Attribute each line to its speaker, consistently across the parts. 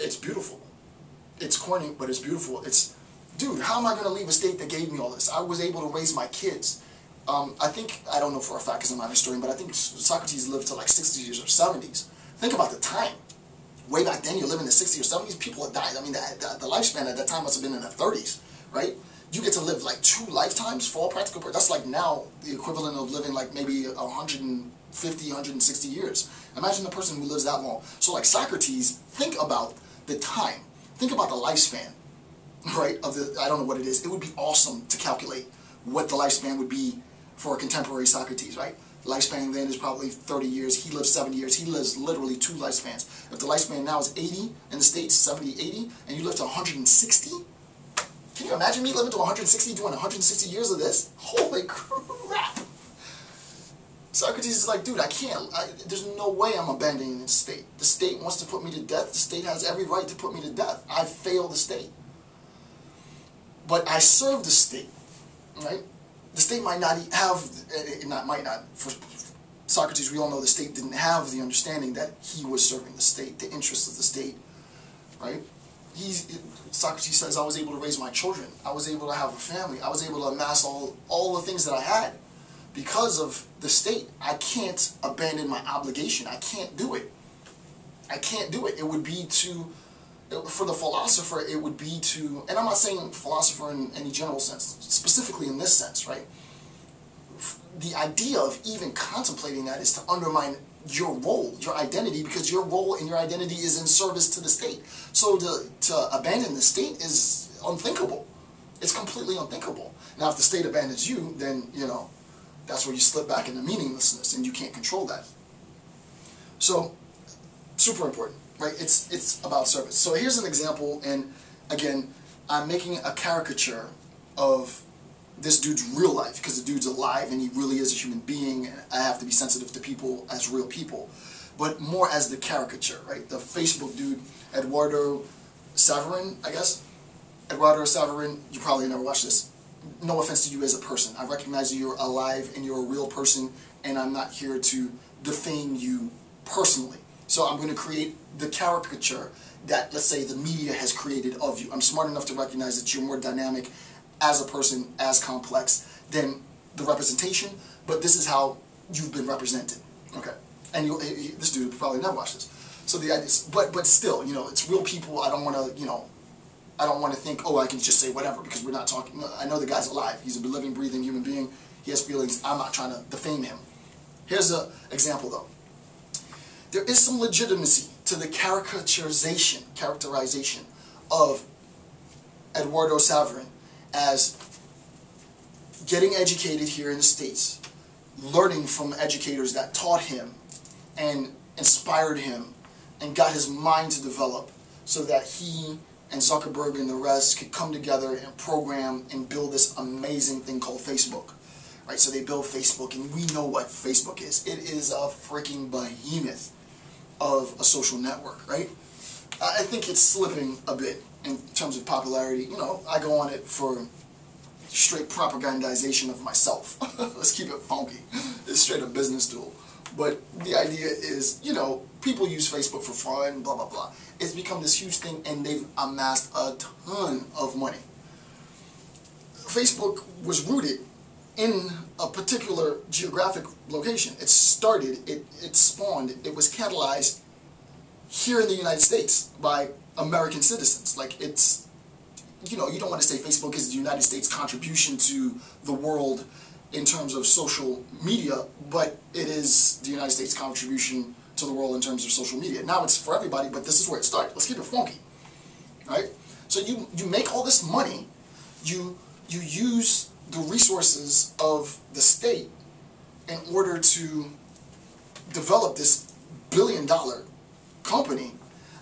Speaker 1: it's beautiful. It's corny, but it's beautiful. It's, dude, how am I going to leave a state that gave me all this? I was able to raise my kids. I think, I don't know for a fact because I'm not a historian, but I think Socrates lived to like 60s or 70s. Think about the time. Way back then, you live in the 60s or 70s, people had died. I mean, the lifespan at that time must have been in the 30s, right? You get to live like 2 lifetimes for all practical purposes. That's like now the equivalent of living like maybe 150, 160 years. Imagine the person who lives that long. So like Socrates, think about the time. Think about the lifespan, right? Of the, I don't know what it is. It would be awesome to calculate what the lifespan would be for a contemporary Socrates, right? The lifespan then is probably 30 years. He lives 70 years. He lives literally 2 lifespans. If the lifespan now is 80 in the States, 70, 80, and you live to 160, can you imagine me living to 160, doing 160 years of this? Holy crap! Socrates is like, dude, I can't. There's no way I'm abandoning the state. The state wants to put me to death. The state has every right to put me to death. I fail the state. But I serve the state, right? The state might not have, for Socrates, we all know the state didn't have the understanding that he was serving the state, the interests of the state, right? Socrates says, I was able to raise my children. I was able to have a family. I was able to amass all the things that I had because of the state. I can't abandon my obligation. I can't do it. I can't do it. It would be to, for the philosopher, it would be to, and I'm not saying philosopher in any general sense, specifically in this sense, right? The idea of even contemplating that is to undermine your role, your identity, because your role and your identity is in service to the state. So to abandon the state is unthinkable. It's completely unthinkable. Now, if the state abandons you, then, you know, that's where you slip back into meaninglessness, and you can't control that. So, super important, right? It's about service. So here's an example, and again, I'm making a caricature of this dude's real life, because the dude's alive and he really is a human being, and I have to be sensitive to people as real people, but more as the caricature, right? The Facebook dude, Eduardo Saverin, I guess? Eduardo Saverin, you probably never watched this. No offense to you as a person. I recognize you're alive and you're a real person, and I'm not here to defame you personally. So I'm going to create the caricature that, let's say, the media has created of you. I'm smart enough to recognize that you're more dynamic as a person, as complex than the representation, but this is how you've been represented. Okay, and this dude probably never watched this. So the idea is, but still, you know, it's real people. I don't want to, you know, I don't want to think, oh, I can just say whatever because we're not talking. I know the guy's alive. He's a living, breathing human being. He has feelings. I'm not trying to defame him. Here's an example, though. There is some legitimacy to the characterization of Eduardo Saverin as getting educated here in the States, learning from educators that taught him and inspired him and got his mind to develop so that he and Zuckerberg and the rest could come together and program and build this amazing thing called Facebook. Right? So they build Facebook, and we know what Facebook is. It is a freaking behemoth of a social network, right? I think it's slipping a bit in terms of popularity. You know, I go on it for straight propagandization of myself. Let's keep it funky. It's straight a business tool. But the idea is, you know, people use Facebook for fun, blah, blah, blah. It's become this huge thing, and they've amassed a ton of money. Facebook was rooted in a particular geographic location. It started, it spawned, it was catalyzed here in the United States by American citizens. Like, it's, you know, you don't want to say Facebook is the United States contribution to the world in terms of social media, but it is the United States contribution to the world in terms of social media. Now it's for everybody, but this is where it started. Let's keep it funky, right? So you make all this money, you use the resources of the state in order to develop this billion-dollar company,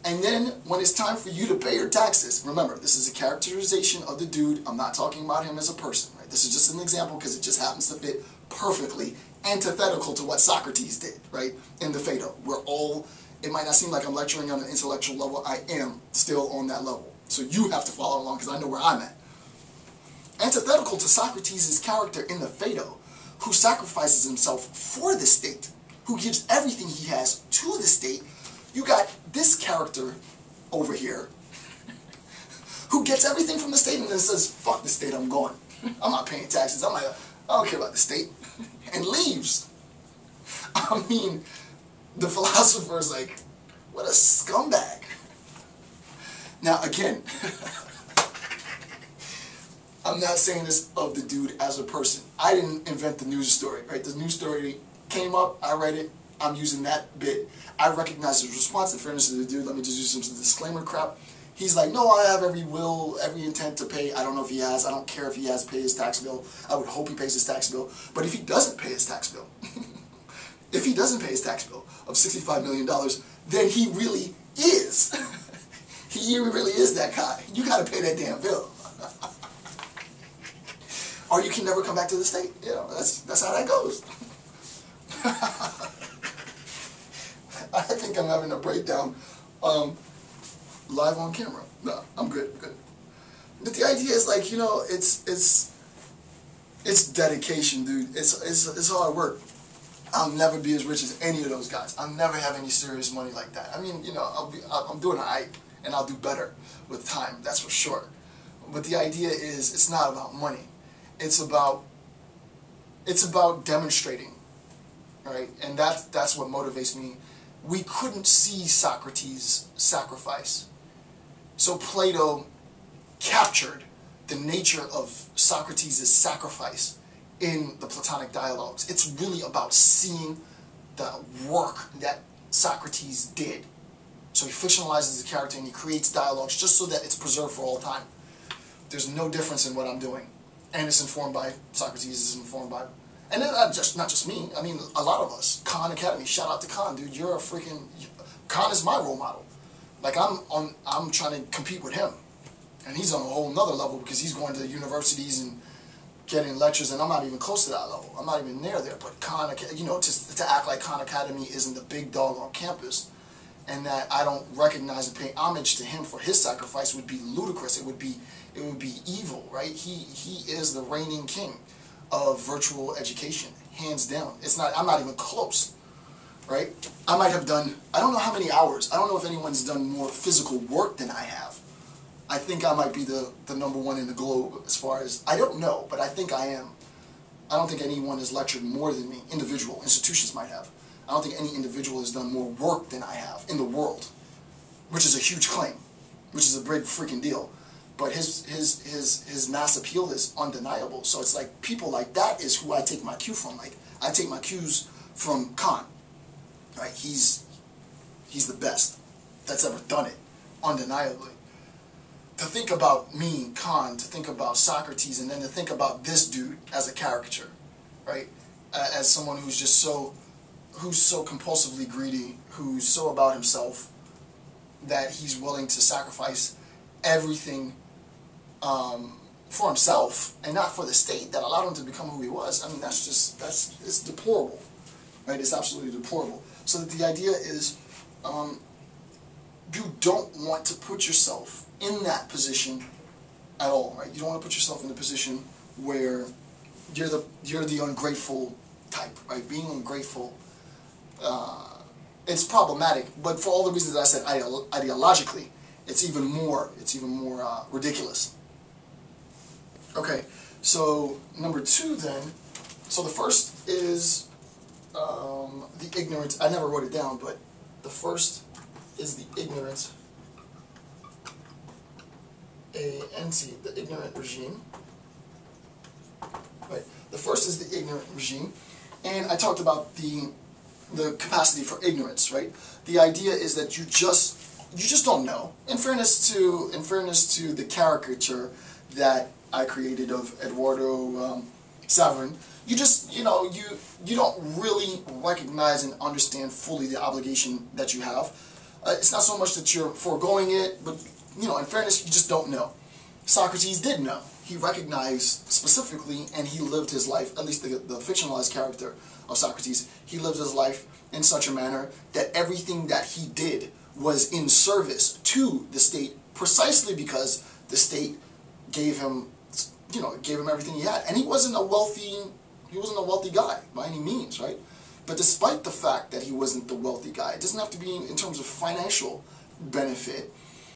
Speaker 1: and then when it's time for you to pay your taxes, remember, this is a characterization of the dude. I'm not talking about him as a person, right? This is just an example because it just happens to fit perfectly antithetical to what Socrates did, right? In the Phaedo. We're all, it might not seem like I'm lecturing on an intellectual level. I am still on that level. So you have to follow along because I know where I'm at. Antithetical to Socrates' character in the Phaedo, who sacrifices himself for the state, who gives everything he has to the state, you got this character over here who gets everything from the state and then says, fuck the state, I'm going. I'm not paying taxes. I don't care about the state. And leaves. I mean, the philosopher is like, what a scumbag. Now, again, I'm not saying this of the dude as a person. I didn't invent the news story, right? The news story came up, I read it, I'm using that bit. I recognize his response. In fairness to the dude, let me just use some disclaimer crap. He's like, no, I have every will, every intent to pay. I don't know if he has. I don't care if he has to pay his tax bill. I would hope he pays his tax bill. But if he doesn't pay his tax bill, if he doesn't pay his tax bill of $65 million, then he really is. He really is that guy. You got to pay that damn bill. Or you can never come back to the state. You know, that's how that goes. I think I'm having a breakdown live on camera. No, I'm good. But the idea is like, you know, it's dedication, dude. It's hard work. I'll never be as rich as any of those guys. I'll never have any serious money like that. I mean, you know, I'm doing alright, and I'll do better with time. That's for sure. But the idea is, it's not about money. It's about demonstrating, right? And that's what motivates me. We couldn't see Socrates' sacrifice. So Plato captured the nature of Socrates' sacrifice in the Platonic dialogues. It's really about seeing the work that Socrates did. So he fictionalizes the character and he creates dialogues just so that it's preserved for all time. There's no difference in what I'm doing. And it's informed by Socrates, it's informed by... And then not just me, I mean a lot of us. Khan Academy, shout out to Khan, dude. You're a freaking... Khan is my role model. Like I'm trying to compete with him. And he's on a whole nother level because he's going to universities and getting lectures, and I'm not even close to that level. I'm not even near there. But Khan, you know, to act like Khan Academy isn't the big dog on campus, and that I don't recognize and pay homage to him for his sacrifice would be ludicrous. It would be evil, right? He is the reigning king of virtual education, hands down. I'm not even close, right? I might have done, I don't know how many hours. I don't know if anyone's done more physical work than I have. I think I might be the number one in the globe as far as, I don't know, but I think I am. I don't think anyone has lectured more than me. Individual institutions might have. I don't think any individual has done more work than I have in the world, which is a huge claim, which is a big freaking deal. But his mass appeal is undeniable. So it's like people like that is who I take my cue from. Like I take my cues from Khan. Right? He's the best that's ever done it, undeniably. To think about me, Khan, to think about Socrates, and then to think about this dude as a caricature, right? As someone who's just so compulsively greedy, who's so about himself that he's willing to sacrifice everything for himself and not for the state that allowed him to become who he was. I mean, it's deplorable, right? It's absolutely deplorable. So that the idea is, you don't want to put yourself in that position at all, right? You don't want to put yourself in the position where you're the ungrateful type, right? Being ungrateful, it's problematic, but for all the reasons that I said, ideologically, it's even more ridiculous. Okay, so number two then. So the first is the ignorance. I never wrote it down, but the first is the ignorance. The ignorant regime. Right. The first is the ignorant regime, and I talked about the capacity for ignorance. Right. The idea is that you just don't know. In fairness to the caricature that I created of Eduardo Saverin, you don't really recognize and understand fully the obligation that you have. It's not so much that you're foregoing it, but in fairness, you just don't know. Socrates did know. He recognized specifically, and he lived his life, at least the fictionalized character of Socrates, he lived his life in such a manner that everything that he did was in service to the state, precisely because the state gave him everything he had. And he wasn't a wealthy guy by any means, right? But despite the fact that he wasn't the wealthy guy, it doesn't have to be in terms of financial benefit.